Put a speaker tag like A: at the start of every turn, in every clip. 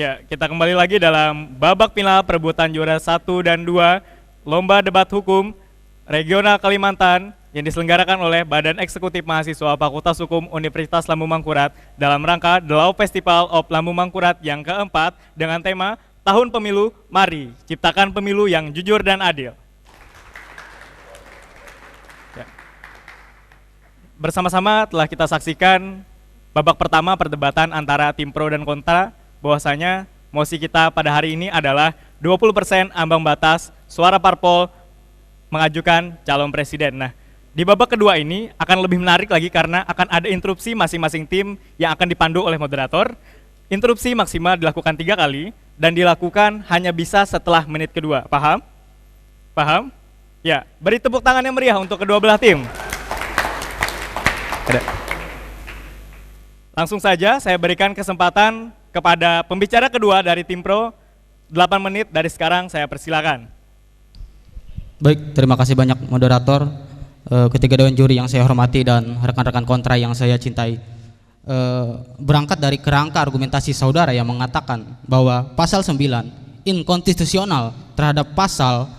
A: Ya, kita kembali lagi dalam babak final perebutan juara 1 dan 2 Lomba Debat Hukum Regional Kalimantan yang diselenggarakan oleh Badan Eksekutif Mahasiswa Fakultas Hukum Universitas Lambung Mangkurat dalam rangka The Law Festival of Lambung Mangkurat yang keempat dengan tema Tahun Pemilu, Mari Ciptakan Pemilu yang Jujur dan Adil. Ya. Bersama-sama telah kita saksikan babak pertama perdebatan antara tim pro dan kontra, bahwasanya mosi kita pada hari ini adalah 20% ambang batas suara parpol mengajukan calon presiden. Nah, di babak kedua ini akan lebih menarik lagi karena akan ada interupsi masing-masing tim yang akan dipandu oleh moderator. Interupsi maksimal dilakukan 3 kali dan dilakukan hanya bisa setelah menit kedua. Paham? Paham? Ya, beri tepuk tangan yang meriah untuk kedua belah tim. Ada. Langsung saja saya berikan kesempatan kepada pembicara kedua dari tim pro, 8 menit dari sekarang saya persilakan.
B: Baik, terima kasih banyak moderator, ketiga dewan juri yang saya hormati dan rekan-rekan kontra yang saya cintai. Berangkat dari kerangka argumentasi saudara yang mengatakan bahwa pasal 9 inkonstitusional terhadap pasal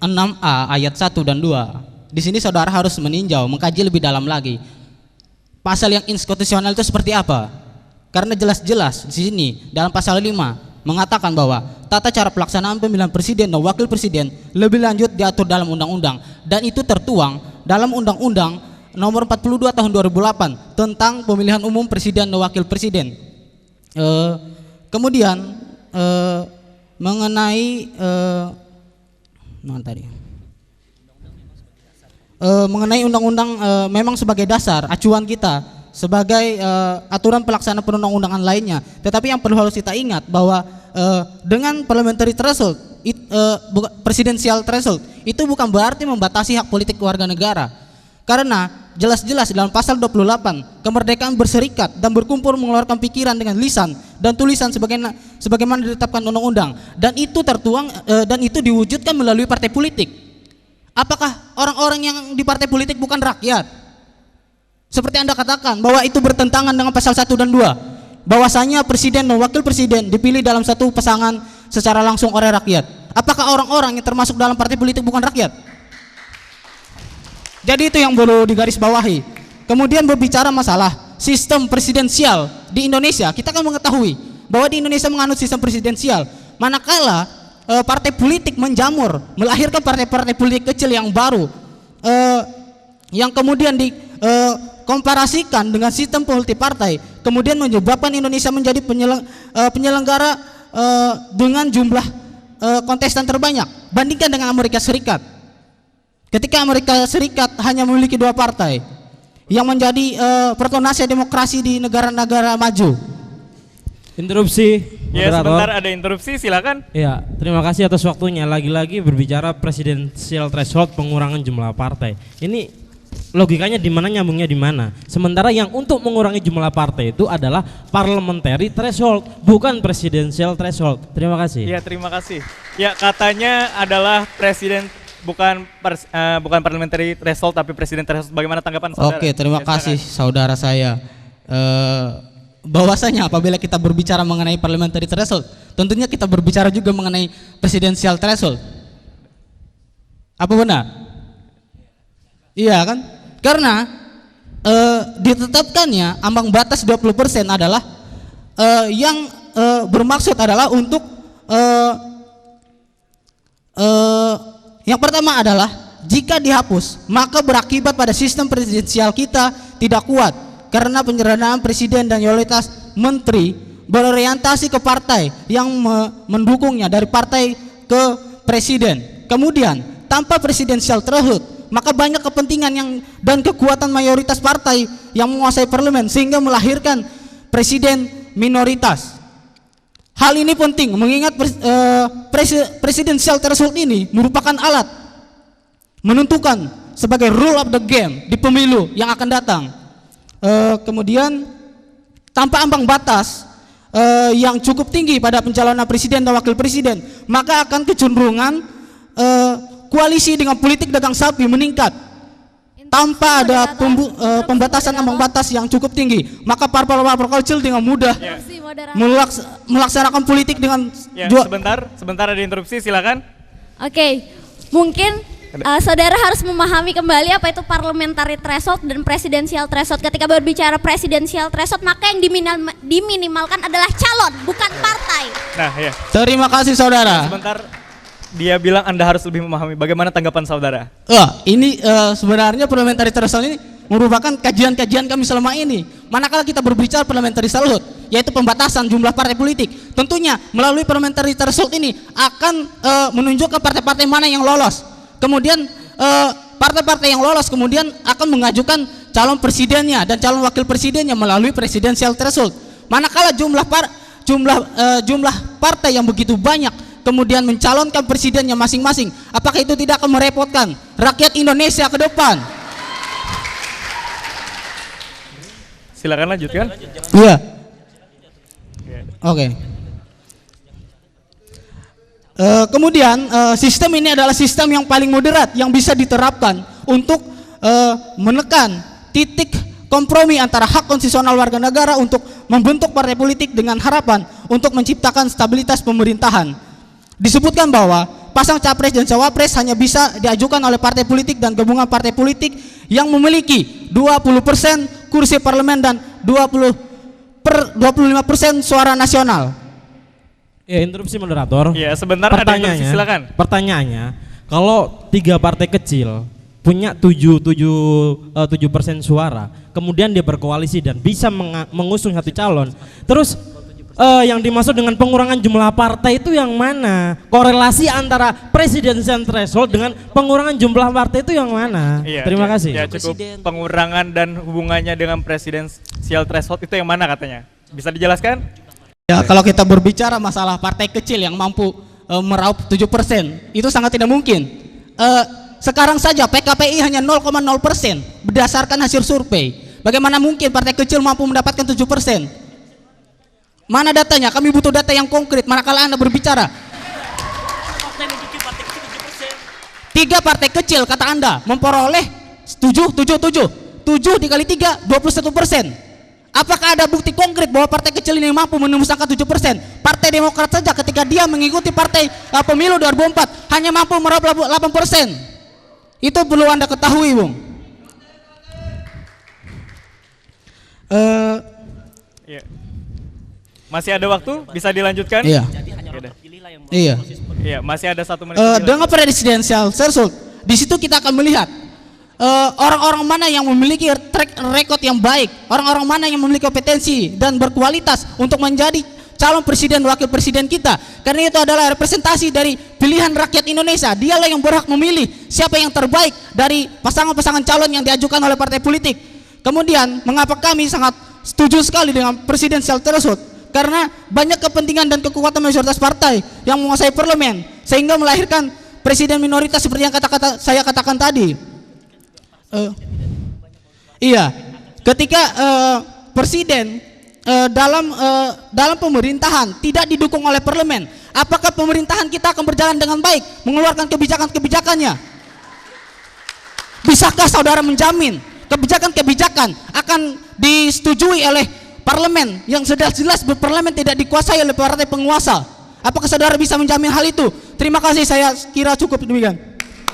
B: 6A ayat 1 dan 2. Di sini saudara harus meninjau, mengkaji lebih dalam lagi. Pasal yang inkonstitusional itu seperti apa? Karena jelas-jelas di sini dalam pasal 5 mengatakan bahwa tata cara pelaksanaan pemilihan presiden dan wakil presiden lebih lanjut diatur dalam undang-undang, dan itu tertuang dalam Undang-Undang Nomor 42 Tahun 2008 tentang pemilihan umum presiden dan wakil presiden. Kemudian mengenai mengenai undang-undang memang sebagai dasar acuan kita sebagai aturan pelaksanaan perundang-undangan lainnya. Tetapi yang perlu harus kita ingat bahwa dengan parliamentary threshold, presidensial threshold itu bukan berarti membatasi hak politik warga negara. Karena jelas-jelas dalam pasal 28 kemerdekaan berserikat dan berkumpul mengeluarkan pikiran dengan lisan dan tulisan sebagaimana ditetapkan undang-undang, dan itu tertuang dan itu diwujudkan melalui partai politik. Apakah orang-orang yang di partai politik bukan rakyat? Seperti Anda katakan bahwa itu bertentangan dengan pasal 1 dan 2, bahwasanya presiden dan wakil presiden dipilih dalam satu pasangan secara langsung oleh rakyat. Apakah orang-orang yang termasuk dalam partai politik bukan rakyat? Jadi itu yang perlu digarisbawahi. Kemudian berbicara masalah sistem presidensial di Indonesia, kita kan mengetahui bahwa di Indonesia menganut sistem presidensial. Manakala partai politik menjamur, melahirkan partai-partai politik kecil yang baru, yang kemudian komparasikan dengan sistem multipartai, kemudian menyebabkan Indonesia menjadi penyelenggara dengan jumlah kontestan terbanyak. Bandingkan dengan Amerika Serikat. Ketika Amerika Serikat hanya memiliki 2 partai yang menjadi pertonase demokrasi di negara-negara maju.
C: Interupsi.
A: Ya, sebentar ada interupsi, silakan.
C: Ya, terima kasih atas waktunya. Lagi-lagi berbicara presidensial threshold, pengurangan jumlah partai. Ini logikanya di mana, nyambungnya di mana? Sementara yang untuk mengurangi jumlah partai itu adalah parliamentary threshold, bukan presidential threshold. Terima kasih.
A: Ya, terima kasih. Ya, katanya adalah presiden bukan parliamentary threshold tapi presiden threshold. Bagaimana tanggapan saudara?
B: Oke, terima kasih saudara saya. Bahwasanya apabila kita berbicara mengenai parliamentary threshold, tentunya kita berbicara juga mengenai presidential threshold. Apa benar? Iya kan? Karena ditetapkannya ambang batas 20% adalah yang bermaksud adalah untuk yang pertama adalah jika dihapus maka berakibat pada sistem presidensial kita tidak kuat, karena penyerahan presiden dan loyalitas menteri berorientasi ke partai yang mendukungnya dari partai ke presiden. Kemudian tanpa presidensial threshold maka banyak kepentingan dan kekuatan mayoritas partai yang menguasai parlemen sehingga melahirkan presiden minoritas. Hal ini penting mengingat presidensial threshold ini merupakan alat menentukan sebagai rule of the game di pemilu yang akan datang. Kemudian tanpa ambang batas yang cukup tinggi pada pencalonan presiden dan wakil presiden, maka akan kecenderungan koalisi dengan politik dagang sapi meningkat. tanpa ada pembatasan ambang batas yang cukup tinggi, maka parpol-parpol kecil dengan mudah melaksanakan politik dengan
A: sebentar ada interupsi, silakan.
D: Oke, mungkin saudara harus memahami kembali apa itu parliamentary threshold dan presidential threshold. Ketika berbicara presidential threshold, maka yang diminimalkan adalah calon, bukan partai.
A: Nah, ya.
B: Terima kasih saudara.
A: Sebentar, dia bilang Anda harus lebih memahami. Bagaimana tanggapan saudara?
B: Ini sebenarnya parliamentary threshold ini merupakan kajian-kajian kami selama ini. Manakala kita berbicara parliamentary threshold, yaitu pembatasan jumlah partai politik, tentunya melalui parliamentary threshold ini akan menunjukkan partai-partai mana yang lolos. Kemudian partai-partai yang lolos kemudian akan mengajukan calon presidennya dan calon wakil presidennya melalui presidential threshold. Manakala jumlah partai yang begitu banyak kemudian mencalonkan presidennya masing-masing, apakah itu tidak akan merepotkan rakyat Indonesia ke depan?
A: Silakan lanjutkan.
B: Iya. Oke. Kemudian sistem ini adalah sistem yang paling moderat yang bisa diterapkan untuk menekan titik kompromi antara hak konstitusional warga negara untuk membentuk partai politik dengan harapan untuk menciptakan stabilitas pemerintahan. Disebutkan bahwa pasang capres dan cawapres hanya bisa diajukan oleh partai politik dan gabungan partai politik yang memiliki 20% kursi parlemen dan 25% suara nasional.
C: Ya, interupsi moderator.
A: Ya, sebentar ada interupsi, silakan.
C: Pertanyaannya, kalau 3 partai kecil punya 7% suara, kemudian dia berkoalisi dan bisa mengusung satu calon, terus yang dimaksud dengan pengurangan jumlah partai itu yang mana? Korelasi antara presidential threshold dengan pengurangan jumlah partai itu yang mana?
A: Iya,
C: terima kasih.
A: Ya, cukup pengurangan dan hubungannya dengan presidential threshold itu yang mana katanya? Bisa dijelaskan?
B: Ya, kalau kita berbicara masalah partai kecil yang mampu meraup 7%, itu sangat tidak mungkin. Sekarang saja PKPI hanya 0,0% berdasarkan hasil survei. Bagaimana mungkin partai kecil mampu mendapatkan 7%? Mana datanya? Kami butuh data yang konkret. Manakala Anda berbicara 3 partai kecil kata Anda memperoleh 7 dikali 3 21%. Apakah ada bukti konkret bahwa partai kecil ini mampu menembus angka 7%? Partai Demokrat saja ketika dia mengikuti partai pemilu 2004 hanya mampu meraup 8%. Itu perlu Anda ketahui, Bung.
A: Iya. Masih ada waktu? Bisa dilanjutkan?
B: Iya. Iya.
A: Iya, masih ada 1 menit.
B: Dengan presidensial threshold, di situ kita akan melihat orang-orang mana yang memiliki track record yang baik, orang-orang mana yang memiliki kompetensi dan berkualitas untuk menjadi calon presiden wakil presiden kita. Karena itu adalah representasi dari pilihan rakyat Indonesia. Dialah yang berhak memilih siapa yang terbaik dari pasangan-pasangan calon yang diajukan oleh partai politik. Kemudian, mengapa kami sangat setuju sekali dengan presidensial threshold? Karena banyak kepentingan dan kekuatan mayoritas partai yang menguasai parlemen sehingga melahirkan presiden minoritas seperti yang saya katakan tadi. Iya, ketika presiden dalam pemerintahan tidak didukung oleh parlemen, apakah pemerintahan kita akan berjalan dengan baik mengeluarkan kebijakan-kebijakannya? Bisakah saudara menjamin kebijakan-kebijakan akan disetujui oleh parlemen yang jelas-jelas berparlemen tidak dikuasai oleh partai penguasa? Apakah saudara bisa menjamin hal itu? Terima kasih, saya kira cukup demikian.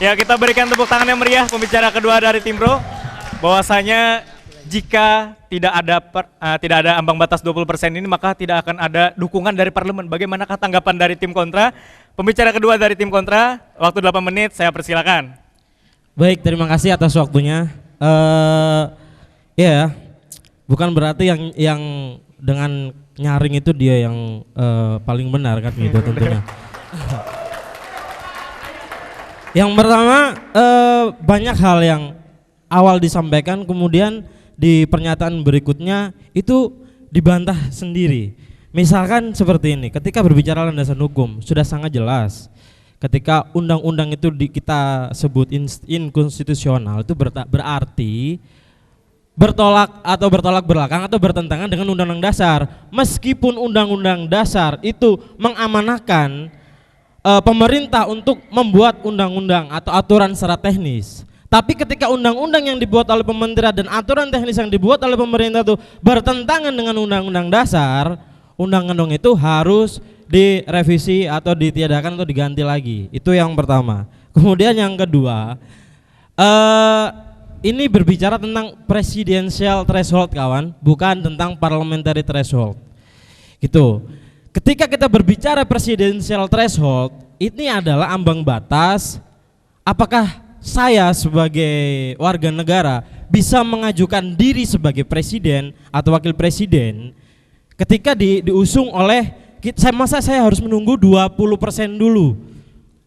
A: Ya, kita berikan tepuk tangan yang meriah pembicara kedua dari Tim Pro. Bahwasanya jika tidak ada ambang batas 20% ini, maka tidak akan ada dukungan dari parlemen. Bagaimanakah tanggapan dari tim kontra? Pembicara kedua dari tim kontra, waktu 8 menit, saya persilakan.
C: Baik, terima kasih atas waktunya. Ya, bukan berarti yang dengan nyaring itu dia yang paling benar kan gitu tentunya. Yang pertama, banyak hal yang awal disampaikan kemudian di pernyataan berikutnya itu dibantah sendiri. Misalkan seperti ini, ketika berbicara landasan hukum sudah sangat jelas. Ketika undang-undang itu kita sebut inkonstitusional, itu berarti bertolak belakang atau bertentangan dengan undang-undang dasar. Meskipun undang-undang dasar itu mengamanahkan pemerintah untuk membuat undang-undang atau aturan secara teknis, Tapi ketika undang-undang yang dibuat oleh pemerintah dan aturan teknis yang dibuat oleh pemerintah itu bertentangan dengan undang-undang dasar, undang-undang itu harus direvisi atau ditiadakan atau diganti lagi. Itu yang pertama. Kemudian yang kedua, ini berbicara tentang presidensial threshold kawan, bukan tentang parliamentary threshold. Gitu. Ketika kita berbicara presidensial threshold, ini adalah ambang batas apakah saya sebagai warga negara bisa mengajukan diri sebagai presiden atau wakil presiden ketika diusung oleh masa saya harus menunggu 20% dulu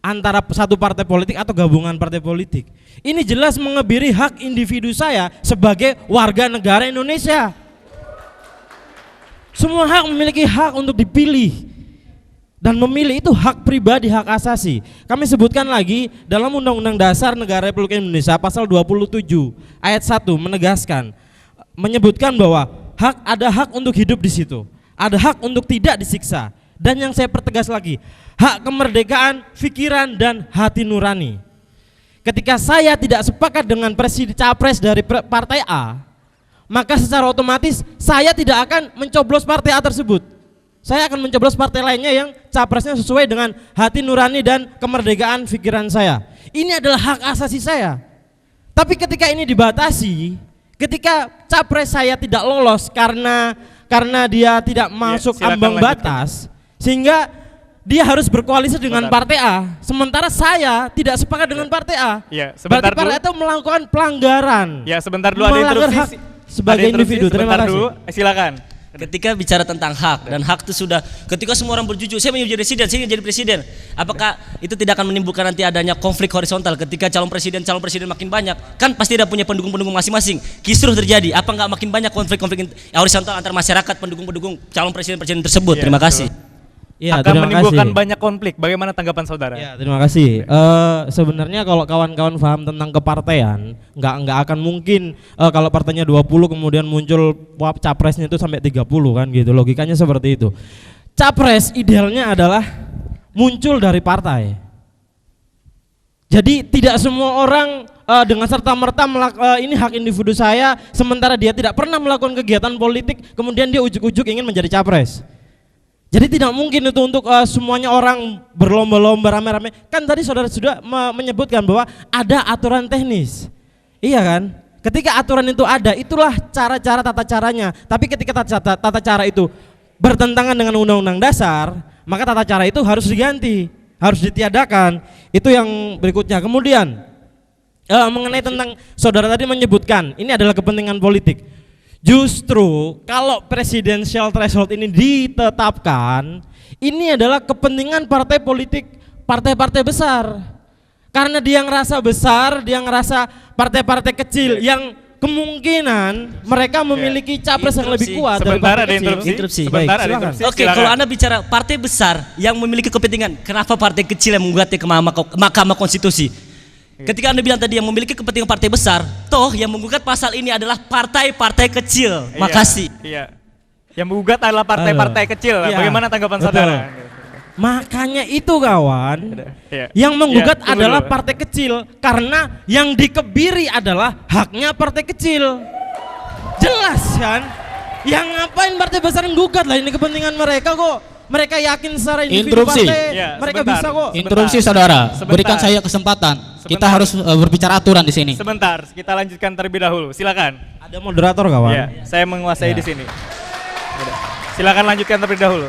C: antara satu partai politik atau gabungan partai politik. Ini jelas mengebiri hak individu saya sebagai warga negara Indonesia. Semua hak memiliki hak untuk dipilih. Dan memilih itu hak pribadi, hak asasi. Kami sebutkan lagi dalam Undang-Undang Dasar Negara Republik Indonesia pasal 27 ayat 1 menyebutkan bahwa ada hak untuk hidup di situ. Ada hak untuk tidak disiksa. Dan yang saya pertegas lagi, hak kemerdekaan, pikiran dan hati nurani. Ketika saya tidak sepakat dengan capres dari partai A, maka secara otomatis saya tidak akan mencoblos partai A tersebut. Saya akan mencoblos partai lainnya yang capresnya sesuai dengan hati nurani dan kemerdekaan pikiran saya. Ini adalah hak asasi saya. Tapi ketika ini dibatasi, ketika capres saya tidak lolos karena dia tidak masuk ambang batas, sehingga dia harus berkoalisi dengan partai A, sementara saya tidak sepakat dengan partai A. Berarti partai itu melakukan pelanggaran.
A: Ya, sebentar dulu ada interupsi
C: sebagai individu. Terima kasih.
A: Silakan.
E: Ketika bicara tentang hak, dan hak itu sudah ketika semua orang berjujur, saya mau jadi presiden, saya ingin jadi presiden. Apakah itu tidak akan menimbulkan nanti adanya konflik horizontal ketika calon presiden makin banyak? Kan pasti ada punya pendukung-pendukung masing-masing. Kisruh terjadi. Apa enggak makin banyak konflik-konflik horizontal antar masyarakat pendukung-pendukung calon presiden tersebut? Terima kasih.
C: Ya,
A: akan menimbulkan banyak konflik. Bagaimana tanggapan saudara?
C: Ya, terima kasih. Sebenarnya kalau kawan-kawan paham tentang kepartean, nggak akan mungkin kalau partainya 20 kemudian muncul capresnya itu sampai 30 kan gitu. Logikanya seperti itu. Capres idealnya adalah muncul dari partai. Jadi tidak semua orang dengan serta-merta ini hak individu saya, sementara dia tidak pernah melakukan kegiatan politik, kemudian dia ujuk-ujuk ingin menjadi capres. Jadi tidak mungkin itu untuk semuanya orang berlomba-lomba rame-rame. Kan tadi saudara sudah menyebutkan bahwa ada aturan teknis. Iya kan? Ketika aturan itu ada, itulah cara-cara tata caranya. Tapi ketika tata cara itu bertentangan dengan undang-undang dasar, maka tata cara itu harus diganti, harus ditiadakan. Itu yang berikutnya. Kemudian mengenai tentang saudara tadi menyebutkan ini adalah kepentingan politik. Justru kalau presidensial threshold ini ditetapkan, ini adalah kepentingan partai politik, partai-partai besar. Karena dia ngerasa besar, dia ngerasa partai-partai kecil yang kemungkinan mereka memiliki capres yang lebih kuat.
A: Sebentar ada interupsi.
E: Sebentar ada interupsi. Oke, kalau Anda bicara partai besar yang memiliki kepentingan, kenapa partai kecil yang menggugatnya ke Mahkamah Konstitusi? Ketika Anda bilang tadi yang memiliki kepentingan partai besar, toh yang menggugat pasal ini adalah partai-partai kecil. Makasih.
A: Iya. Yang menggugat adalah partai-partai kecil.
C: Iya.
A: Bagaimana tanggapan saudara?
C: Makanya itu kawan, yang menggugat adalah partai kecil karena yang dikebiri adalah haknya partai kecil. Jelas kan? Yang ngapain partai besar menggugat lah, ini kepentingan mereka kok. Mereka yakin secara individu partai, mereka bisa kok.
B: Interupsi saudara, berikan saya kesempatan. Kita harus berbicara aturan di sini.
A: Sebentar, kita lanjutkan terlebih dahulu. Silakan.
C: Ada moderator kawan?
A: Ya, saya menguasai di sini. Silakan lanjutkan terlebih dahulu.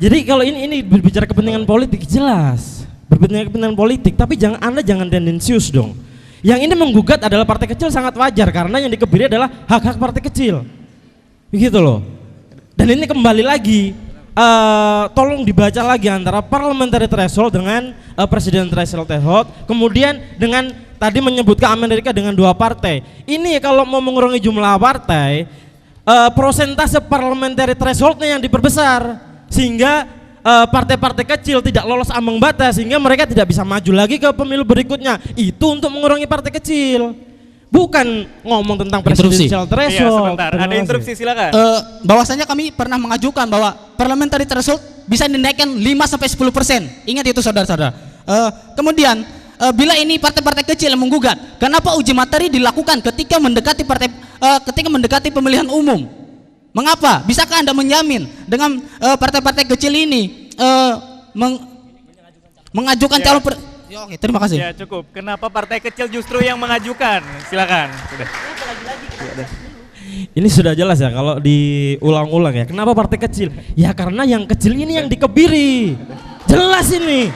C: Jadi kalau ini berbicara kepentingan politik jelas, berbicara kepentingan politik, tapi Anda jangan tendensius dong. Yang ini menggugat adalah partai kecil sangat wajar karena yang dikebiri adalah hak-hak partai kecil. Begitu loh. Dan ini kembali lagi, tolong dibaca lagi antara parliamentary threshold dengan presidential threshold, kemudian dengan tadi menyebutkan Amerika dengan 2 partai. Ini kalau mau mengurangi jumlah partai, prosentase parliamentary thresholdnya yang diperbesar, sehingga partai-partai kecil tidak lolos ambang batas, sehingga mereka tidak bisa maju lagi ke pemilu berikutnya. Itu untuk mengurangi partai kecil. Bukan ngomong tentang presidensial threshold.
A: Iya, sebentar. Ada interupsi, silakan.
B: Bahwasanya kami pernah mengajukan bahwa parliamentary threshold bisa dinaikkan 5-10%. Ingat itu saudara-saudara. Kemudian bila ini partai-partai kecil yang menggugat, kenapa uji materi dilakukan ketika mendekati pemilihan umum? Mengapa? Bisakah Anda menjamin dengan partai-partai kecil ini mengajukan calon ya, oke, terima kasih.
A: Ya cukup. Kenapa partai kecil justru yang mengajukan? Silakan. Sudah.
C: Ini sudah jelas ya kalau diulang-ulang ya. Kenapa partai kecil? Ya karena yang kecil ini yang dikebiri. Jelas ini.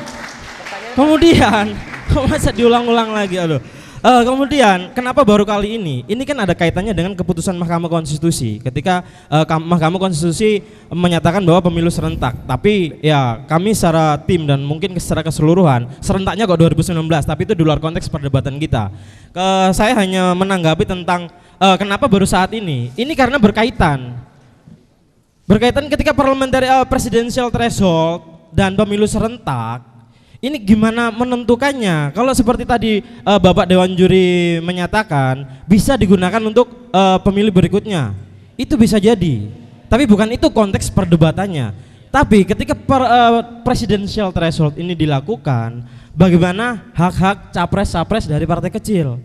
C: Kemudian, kok masa diulang-ulang lagi? Aduh. Kemudian, kenapa baru kali ini? Ini kan ada kaitannya dengan keputusan Mahkamah Konstitusi. Ketika Mahkamah Konstitusi menyatakan bahwa pemilu serentak. Tapi ya kami secara tim dan mungkin secara keseluruhan, serentaknya kok 2019. Tapi itu di luar konteks perdebatan kita. Saya hanya menanggapi tentang kenapa baru saat ini. Ini karena berkaitan ketika presidential threshold dan pemilu serentak. Ini gimana menentukannya? Kalau seperti tadi Bapak Dewan Juri menyatakan bisa digunakan untuk pemilu berikutnya, itu bisa jadi. Tapi bukan itu konteks perdebatannya. Tapi ketika presidential threshold ini dilakukan, bagaimana hak-hak capres-capres dari partai kecil?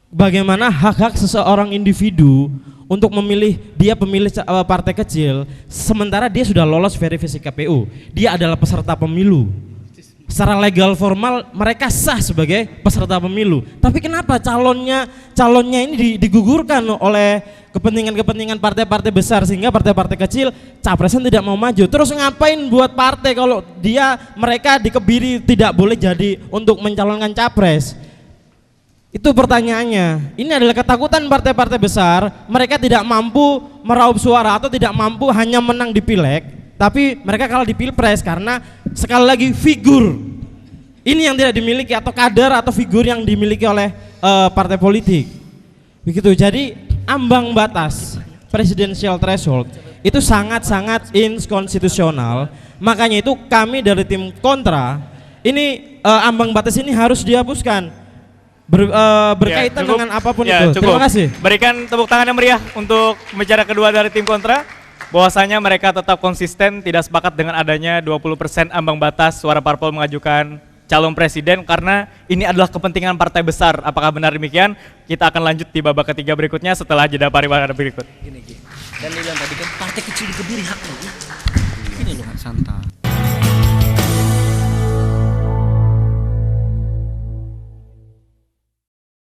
C: Bagaimana hak-hak seseorang individu untuk memilih dia pemilih partai kecil, sementara dia sudah lolos verifikasi KPU, dia adalah peserta pemilu. Secara legal formal mereka sah sebagai peserta pemilu. Tapi kenapa calonnya ini digugurkan oleh kepentingan partai-partai besar sehingga partai-partai kecil capresnya tidak mau maju. Terus ngapain buat partai kalau mereka dikebiri tidak boleh jadi untuk mencalonkan capres? Itu pertanyaannya. Ini adalah ketakutan partai-partai besar, mereka tidak mampu meraup suara atau tidak mampu hanya menang di pileg. Tapi mereka kalah di pilpres karena sekali lagi figur ini yang tidak dimiliki atau kader atau figur yang dimiliki oleh partai politik. Begitu. Jadi ambang batas presidential threshold itu sangat-sangat inkonstitusional. Makanya itu kami dari tim kontra ini ambang batas ini harus dihapuskan. Berkaitan
A: cukup.
C: dengan apapun
A: Ya,
C: itu.
A: cukup.
C: Terima kasih.
A: Berikan tepuk tangan yang meriah untuk pembicara kedua dari tim kontra. Bahwasanya mereka tetap konsisten tidak sepakat dengan adanya 20% ambang batas suara parpol mengajukan calon presiden karena ini adalah kepentingan partai besar. Apakah benar demikian? Kita akan lanjut di babak ketiga berikutnya setelah jeda pariwara berikut.
E: Gini. Dan dia bilang tadi kan partai kecil dikebiri haknya. Ini loh.
F: Santai.